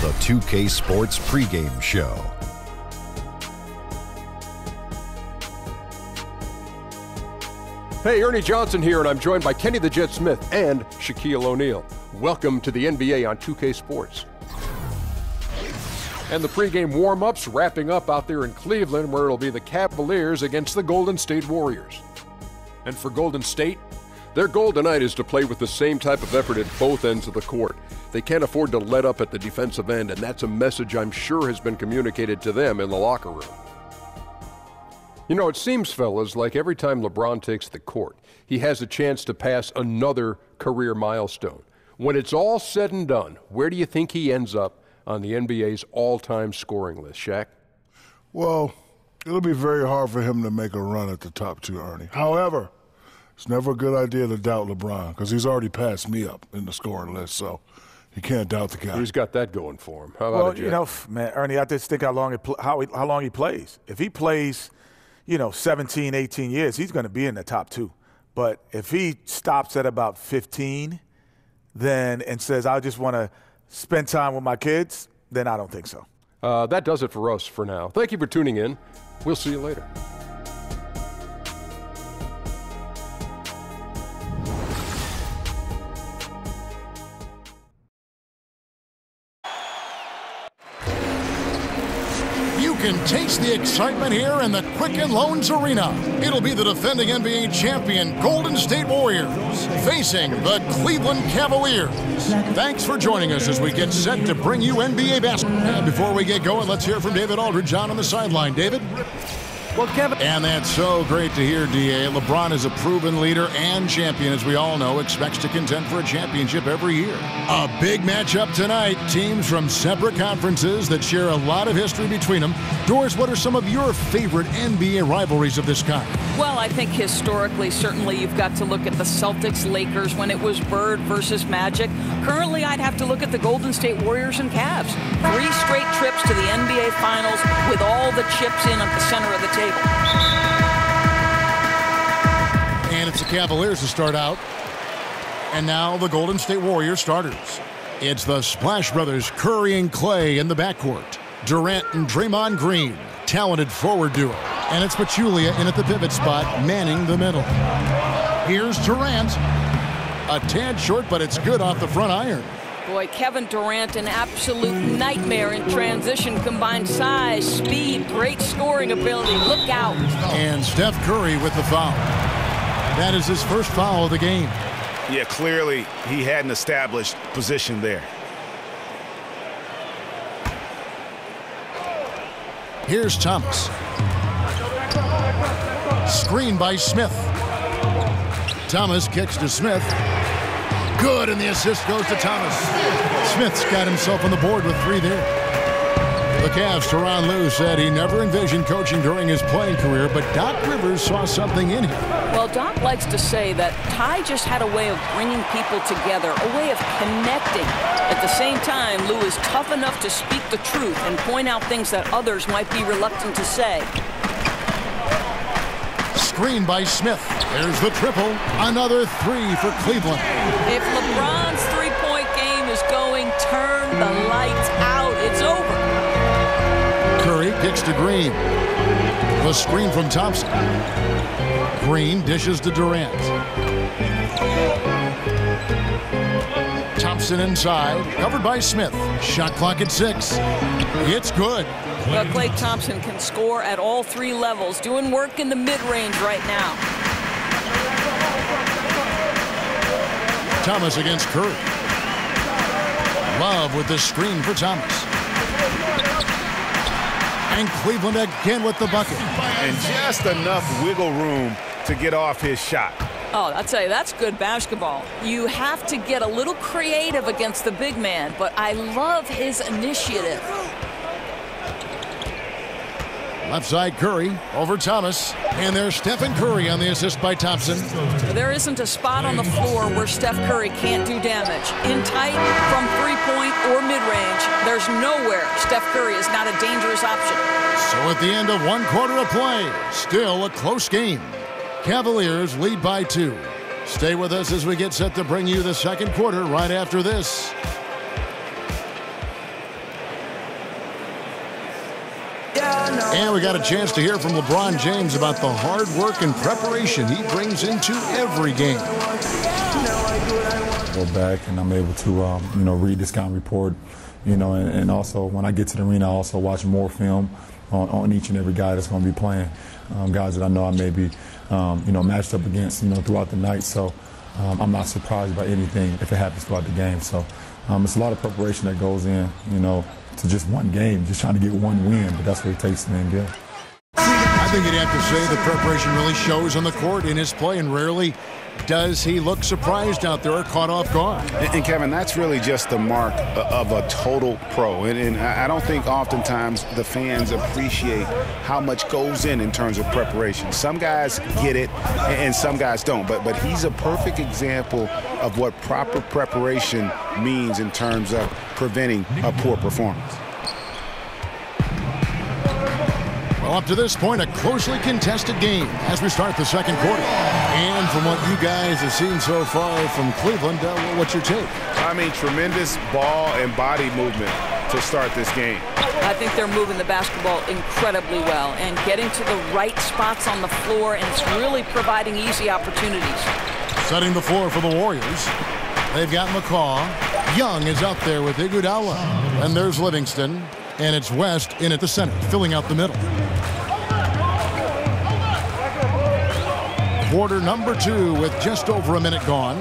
the 2K Sports pregame show. Hey, Ernie Johnson here, and I'm joined by Kenny the Jet Smith and Shaquille O'Neal. Welcome to the NBA on 2K Sports. And the pregame warm-ups wrapping up out there in Cleveland, where it'll be the Cavaliers against the Golden State Warriors. And for Golden State, their goal tonight is to play with the same type of effort at both ends of the court. They can't afford to let up at the defensive end, and that's a message I'm sure has been communicated to them in the locker room. You know, it seems, fellas, like every time LeBron takes the court, he has a chance to pass another career milestone. When it's all said and done, where do you think he ends up on the NBA's all-time scoring list, Shaq? Well, it'll be very hard for him to make a run at the top two, Ernie. However, it's never a good idea to doubt LeBron because he's already passed me up in the scoring list, so you can't doubt the guy. He's got that going for him. How about it, Jeff? You know, man, Ernie, I just think how long he plays. If he plays, 17, 18 years, he's going to be in the top two. But if he stops at about 15 and says, I just want to spend time with my kids, then I don't think so. That does it for us for now. Thank you for tuning in. We'll see you later. You can taste the excitement here in the Quicken Loans Arena. It'll be the defending NBA champion Golden State Warriors facing the Cleveland Cavaliers. Thanks for joining us as we get set to bring you NBA basketball. Before we get going, let's hear from David Aldridge on the sideline. David? Well, Kevin. And that's so great to hear, D.A. LeBron is a proven leader and champion, as we all know, expects to contend for a championship every year. A big matchup tonight. Teams from separate conferences that share a lot of history between them. Doris, what are some of your favorite NBA rivalries of this kind? Well, I think historically, certainly you've got to look at the Celtics-Lakers when it was Bird versus Magic. Currently, I'd have to look at the Golden State Warriors and Cavs. 3 straight trips to the NBA Finals with all the chips in at the center of the table. And it's the Cavaliers to start out. And now the Golden State Warriors starters. It's the Splash Brothers, Curry and Clay in the backcourt. Durant and Draymond Green, talented forward duo. And it's Pachulia in at the pivot spot, manning the middle. Here's Durant. A tad short, but it's good off the front iron. Boy, Kevin Durant, an absolute nightmare in transition. Combined size, speed, great scoring ability. Look out. And Steph Curry with the foul. That is his first foul of the game. Yeah, clearly he had an established position there. Here's Thomas. Screen by Smith. Thomas kicks to Smith. Good, and the assist goes to Thomas. Smith's got himself on the board with 3 there. The Cavs' Tyronn Lue said he never envisioned coaching during his playing career, but Doc Rivers saw something in him. Well, Doc likes to say that Ty just had a way of bringing people together, a way of connecting. At the same time, Lue is tough enough to speak the truth and point out things that others might be reluctant to say. Screen by Smith. There's the triple. Another 3 for Cleveland. If LeBron's three-point game is going, turn the lights out. It's over. Curry kicks to Green. The screen from Thompson. Green dishes to Durant. Thompson inside, covered by Smith. Shot clock at 6. It's good. Well, Klay Thompson can score at all 3 levels, doing work in the mid-range right now. Thomas against Curry. Love with the screen for Thomas. And Cleveland again with the bucket. And just enough wiggle room to get off his shot. Oh, I'd say that's good basketball. You have to get a little creative against the big man, but I love his initiative. Left side Curry over Thomas. And there's Stephen Curry on the assist by Thompson. There isn't a spot on the floor where Steph Curry can't do damage. In tight, from three-point or mid-range, there's nowhere Steph Curry is not a dangerous option. So at the end of 1 quarter of play, still a close game. Cavaliers lead by 2. Stay with us as we get set to bring you the second quarter right after this. And we got a chance to hear from LeBron James about the hard work and preparation he brings into every game. Go back and I'm able to, read the scouting report, and also when I get to the arena, I also watch more film on each and every guy that's going to be playing, guys that I know I may be, matched up against, throughout the night. So I'm not surprised by anything if it happens throughout the game. So it's a lot of preparation that goes in, to just one game, just trying to get one win, but that's what it takes in the NBA. I think you'd have to say the preparation really shows on the court in his play, and rarely does he look surprised out there or caught off guard. And Kevin, that's really just the mark of a total pro. And I don't think oftentimes the fans appreciate how much goes in terms of preparation. Some guys get it and some guys don't. But he's a perfect example of what proper preparation means in terms of preventing a poor performance. Well, up to this point, a closely contested game as we start the second quarter. And from what you guys have seen so far from Cleveland, what's your take? I mean, tremendous ball and body movement to start this game. I think they're moving the basketball incredibly well and getting to the right spots on the floor, and it's really providing easy opportunities. Setting the floor for the Warriors. They've got McCaw. Young is up there with Iguodala. And there's Livingston. And it's West in at the center, filling out the middle. Quarter number 2 with just over a minute gone.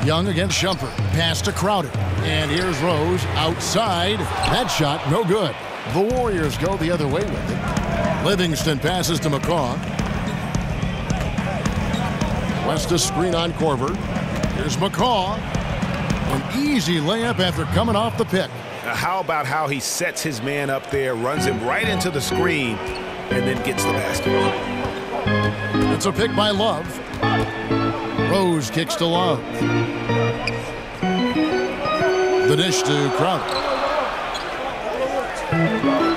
Young against Shumpert. Pass to Crowder. And here's Rose outside. That shot, no good. The Warriors go the other way with it. Livingston passes to McCaw. West a screen on Korver. Here's McCaw. An easy layup after coming off the pick. Now how about how he sets his man up there, runs him right into the screen, and then gets the basket. It's a pick by Love. Rose kicks to Love. The dish to Crowder.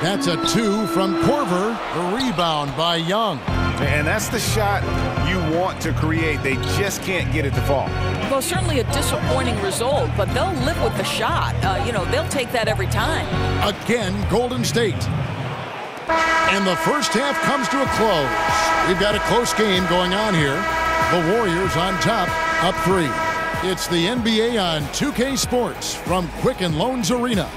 That's a 2 from Korver. A rebound by Young. And that's the shot you want to create. They just can't get it to fall. Well, certainly a disappointing result, but they'll live with the shot. They'll take that every time. Again, Golden State. And the first half comes to a close. We've got a close game going on here. The Warriors on top, up 3. It's the NBA on 2K Sports from Quicken Loans Arena.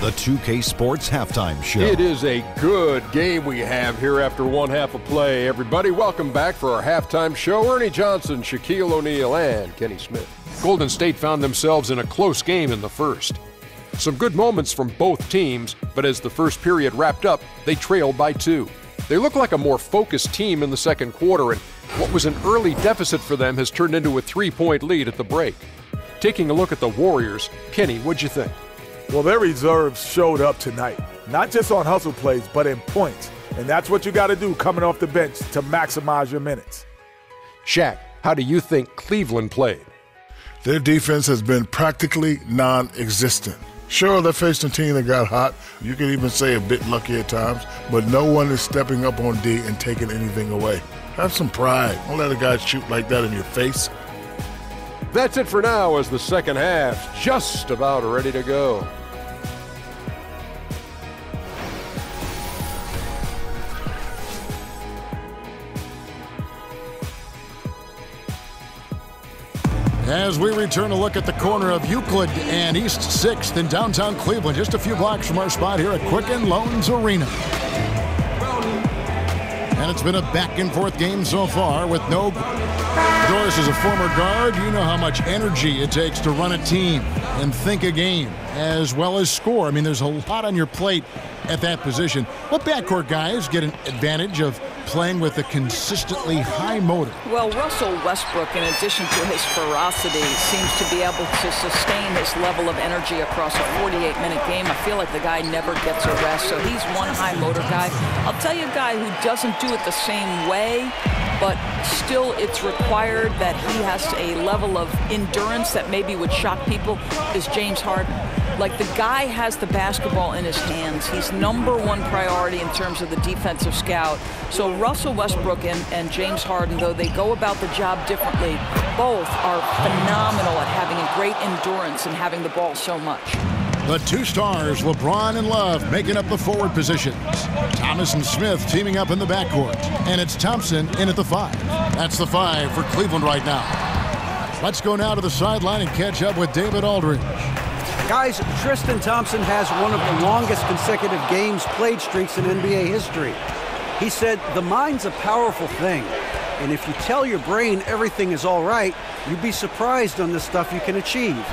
The 2K Sports Halftime Show. It is a good game we have here after one half of play. Everybody, welcome back for our halftime show. Ernie Johnson, Shaquille O'Neal, and Kenny Smith. Golden State found themselves in a close game in the first. Some good moments from both teams, but as the first period wrapped up, they trailed by 2. They look like a more focused team in the second quarter, and what was an early deficit for them has turned into a 3-point lead at the break. Taking a look at the Warriors, Kenny, what'd you think? Well, their reserves showed up tonight, not just on hustle plays, but in points. And that's what you got to do coming off the bench to maximize your minutes. Shaq, how do you think Cleveland played? Their defense has been practically non-existent. Sure, they faced a team that got hot. You can even say a bit lucky at times, but no one is stepping up on D and taking anything away. Have some pride. Don't let a guy shoot like that in your face. That's it for now as the second half's just about ready to go. As we return a look at the corner of Euclid and East 6th in downtown Cleveland, just a few blocks from our spot here at Quicken Loans Arena. And it's been a back-and-forth game so far with no... Doris, as a former guard, you know how much energy it takes to run a team and think a game as well as score. I mean, there's a lot on your plate at that position. What backcourt guys get an advantage of playing with a consistently high motor? Well, Russell Westbrook, in addition to his ferocity, seems to be able to sustain his level of energy across a 48-minute game. I feel like the guy never gets a rest, so he's one high motor guy. I'll tell you a guy who doesn't do it the same way, but still it's required that he has a level of endurance that maybe would shock people, is James Harden. Like, the guy has the basketball in his hands. He's #1 priority in terms of the defensive scout. So Russell Westbrook and James Harden, though they go about the job differently, both are phenomenal at having a great endurance and having the ball so much. The two stars, LeBron and Love, making up the forward positions. Thomas and Smith teaming up in the backcourt. And it's Thompson in at the 5. That's the 5 for Cleveland right now. Let's go now to the sideline and catch up with David Aldridge. Guys, Tristan Thompson has one of the longest consecutive games played streaks in NBA history. He said, "The mind's a powerful thing. And if you tell your brain everything is all right, you'd be surprised on the stuff you can achieve.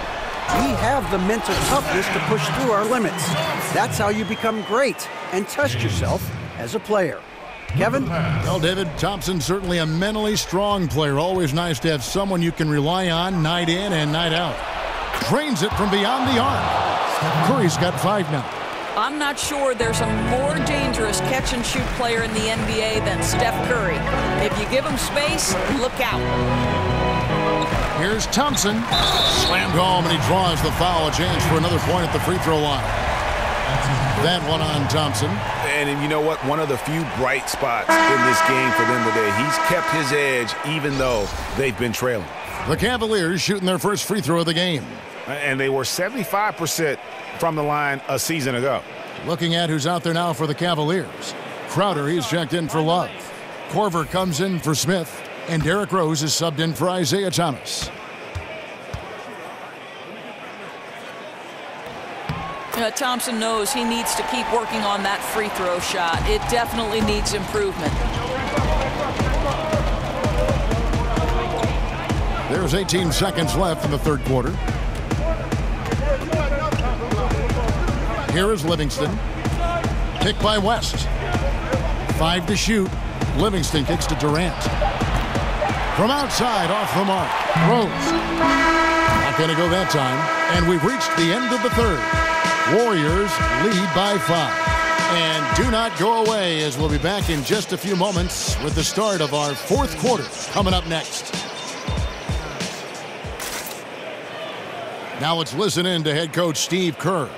We have the mental toughness to push through our limits. That's how you become great and test yourself as a player." Kevin? Well, David, Thompson's certainly a mentally strong player. Always nice to have someone you can rely on night in and night out. Drains it from beyond the arc. Curry's got 5 now. I'm not sure there's a more dangerous catch-and-shoot player in the NBA than Steph Curry. If you give him space, look out. Here's Thompson. Slammed home, and he draws the foul. A chance for another point at the free throw line. That one on Thompson. And you know what? One of the few bright spots in this game for them today. He's kept his edge even though they've been trailing. The Cavaliers shooting their first free throw of the game. And they were 75% from the line a season ago. Looking at who's out there now for the Cavaliers. Crowder, he's checked in for Love. Korver comes in for Smith. And Derrick Rose is subbed in for Isaiah Thomas. Thompson knows he needs to keep working on that free throw shot. It definitely needs improvement. There's 18 seconds left in the third quarter. Here is Livingston. Kick by West. 5 to shoot. Livingston kicks to Durant. From outside, off the mark. Rose. Not going to go that time. And we've reached the end of the third. Warriors lead by 5. And do not go away, as we'll be back in just a few moments with the start of our fourth quarter coming up next. Now let's listen in to head coach Steve Kerr. Move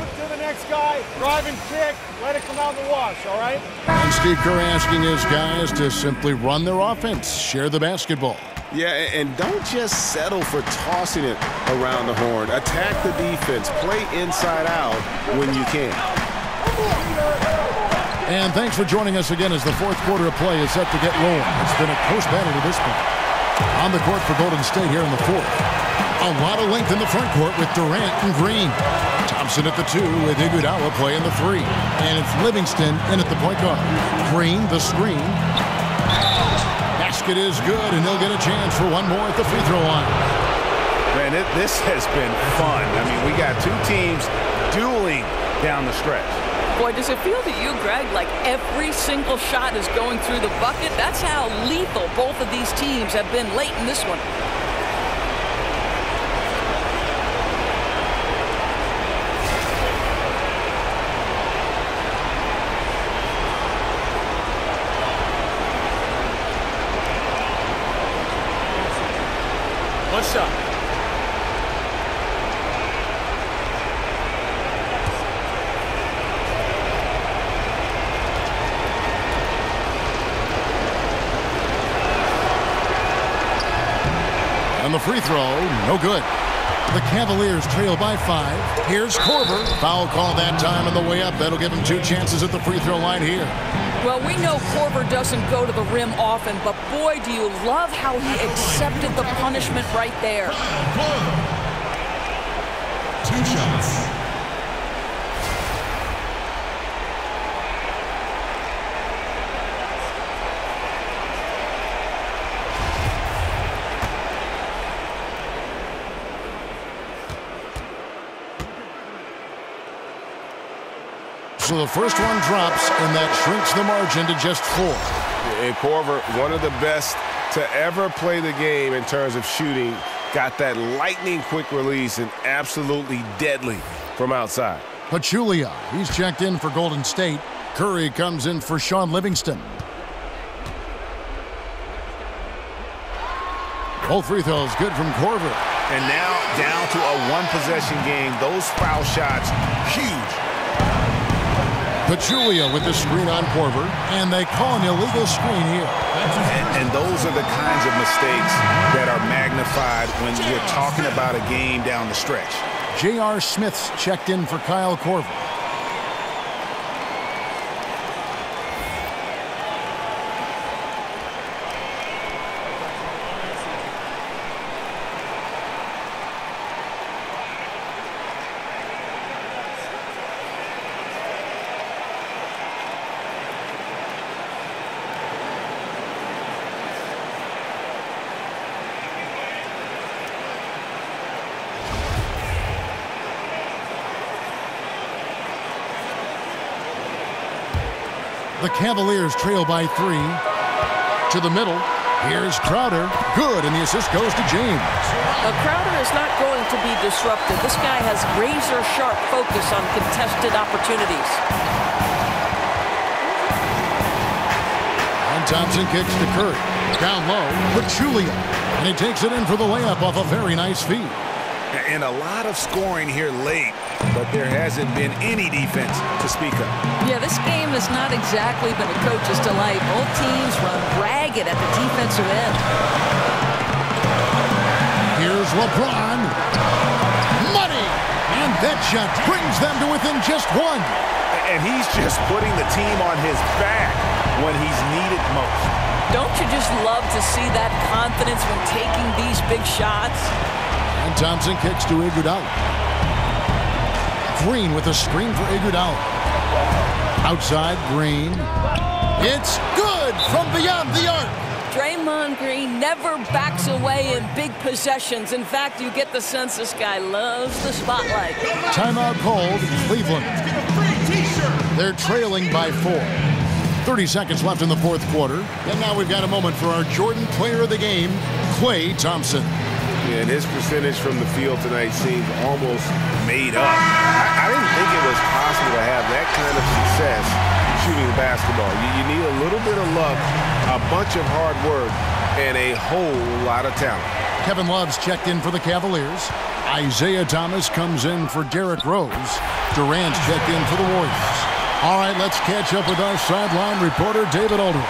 it to the next guy. Drive and kick. Let it come out in the wash, all right? And Steve Kerr asking his guys to simply run their offense, share the basketball. Yeah, and don't just settle for tossing it around the horn. Attack the defense. Play inside out when you can. And thanks for joining us again as the fourth quarter of play is set to get rolling. It's been a close battle to this point. On the court for Golden State here in the fourth. A lot of length in the front court with Durant and Green. Thompson at the 2 with Iguodala playing the 3. And it's Livingston in at the point guard. Green, the screen. Basket is good, and he'll get a chance for one more at the free throw line. Man, this has been fun. I mean, we got two teams dueling down the stretch. Boy, does it feel to you, Greg, like every single shot is going through the bucket? That's how lethal both of these teams have been late in this one. One shot. And the free throw, no good. The Cavaliers trail by 5. Here's Korver. Foul call that time on the way up. That'll give him 2 chances at the free throw line here. Well, we know Korver doesn't go to the rim often, but boy, do you love how he accepted the punishment right there. 2 shots. So the first one drops, and that shrinks the margin to just 4. And Korver, one of the best to ever play the game in terms of shooting, got that lightning-quick release and absolutely deadly from outside. Pachulia, he's checked in for Golden State. Curry comes in for Sean Livingston. Both free throws good from Korver. And now down to a one-possession game. Those foul shots, huge. Pachulia with the screen on Korver, and they call an illegal screen here. And those are the kinds of mistakes that are magnified when you're talking about a game down the stretch. J.R. Smith's checked in for Kyle Korver. The Cavaliers trail by 3. To the middle. Here's Crowder. Good, and the assist goes to James. Crowder is not going to be disrupted. This guy has razor-sharp focus on contested opportunities. And Thompson kicks to Curry. Down low, Pachulia. And he takes it in for the layup off a very nice feed. And a lot of scoring here late, but there hasn't been any defense to speak of. Yeah, this game has not exactly been a coach's delight. Both teams run ragged at the defensive end. Here's LeBron. Money! And that shot brings them to within just 1. And he's just putting the team on his back when he's needed most. Don't you just love to see that confidence when taking these big shots? And Thompson kicks to Iguodala. Green with a screen for Iguodala. Outside, Green. It's good from beyond the arc. Draymond Green never backs away in big possessions. In fact, you get the sense this guy loves the spotlight. Timeout called, Cleveland. They're trailing by 4. 30 seconds left in the fourth quarter. And now we've got a moment for our Jordan Player of the Game, Klay Thompson. Yeah, and his percentage from the field tonight seems almost made up. I didn't think it was possible to have that kind of success shooting the basketball. You need a little bit of luck, a bunch of hard work, and a whole lot of talent. Kevin Love's checked in for the Cavaliers. Isaiah Thomas comes in for Derrick Rose. Durant's checked in for the Warriors. All right, let's catch up with our sideline reporter, David Aldridge.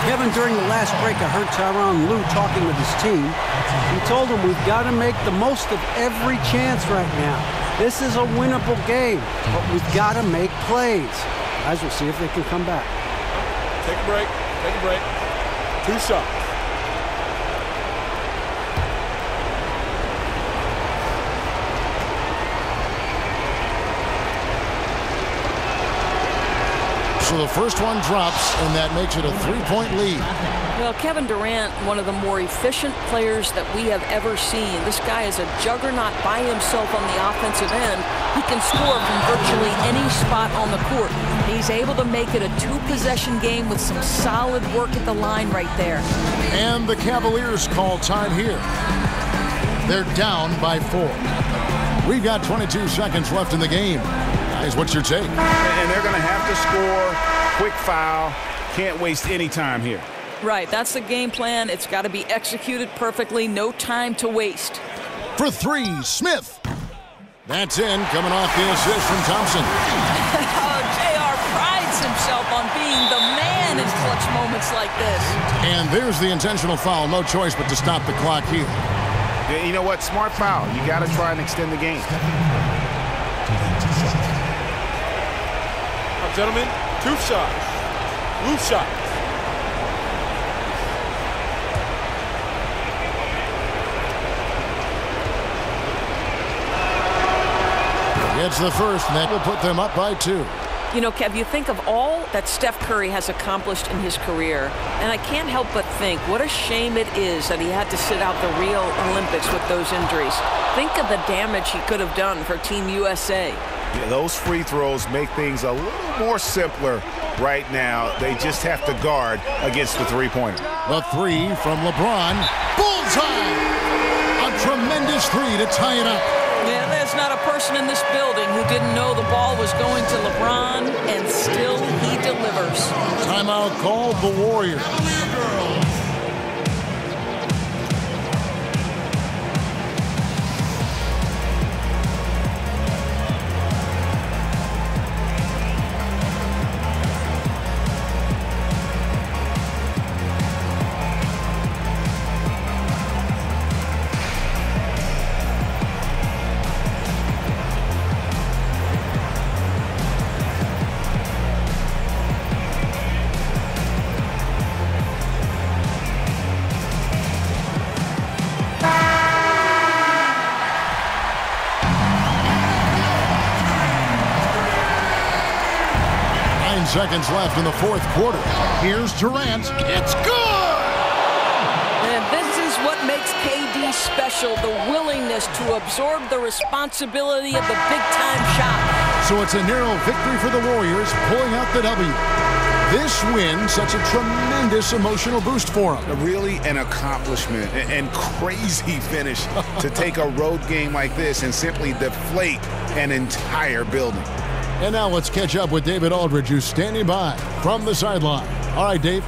Kevin, during the last break, I heard Tyronn Lue talking with his team. He told them we've got to make the most of every chance right now. This is a winnable game, but we've got to make plays. Guys, we'll see if they can come back. Take a break. Take a break. 2 shots. So the first one drops, and that makes it a 3-point lead. Well, Kevin Durant, one of the more efficient players that we have ever seen. This guy is a juggernaut by himself on the offensive end. He can score from virtually any spot on the court. He's able to make it a 2-possession game with some solid work at the line right there. And the Cavaliers call time here. They're down by 4. We've got 22 seconds left in the game. Guys, what's your take? And they're going to have to score. Quick foul. Can't waste any time here. Right, that's the game plan. It's got to be executed perfectly. No time to waste. For 3, Smith. That's in, coming off the assist from Thompson. JR prides himself on being the man in clutch moments like this. And there's the intentional foul. No choice but to stop the clock here. Yeah, you know what? Smart foul. You got to try and extend the game. Now, gentlemen, 2 shots. Loose shots. It's the first, and that will put them up by 2. You know, Kev, you think of all that Steph Curry has accomplished in his career, and I can't help but think what a shame it is that he had to sit out the Rio Olympics with those injuries. Think of the damage he could have done for Team USA. Yeah, those free throws make things a little more simpler right now. They just have to guard against the three-pointer. The 3 from LeBron. Bullseye! A tremendous 3 to tie it up. Yeah, there's not a person in this building who didn't know the ball was going to LeBron, and still he delivers. Timeout called the Warriors. seconds left in the fourth quarter. Here's Durant. It's good! And this is what makes KD special, the willingness to absorb the responsibility of the big-time shot. So it's a narrow victory for the Warriors, pulling out the W. This win, such a tremendous emotional boost for them. Really an accomplishment and crazy finish to take a road game like this and simply deflate an entire building. And now let's catch up with David Aldridge, who's standing by from the sideline. All right, Dave.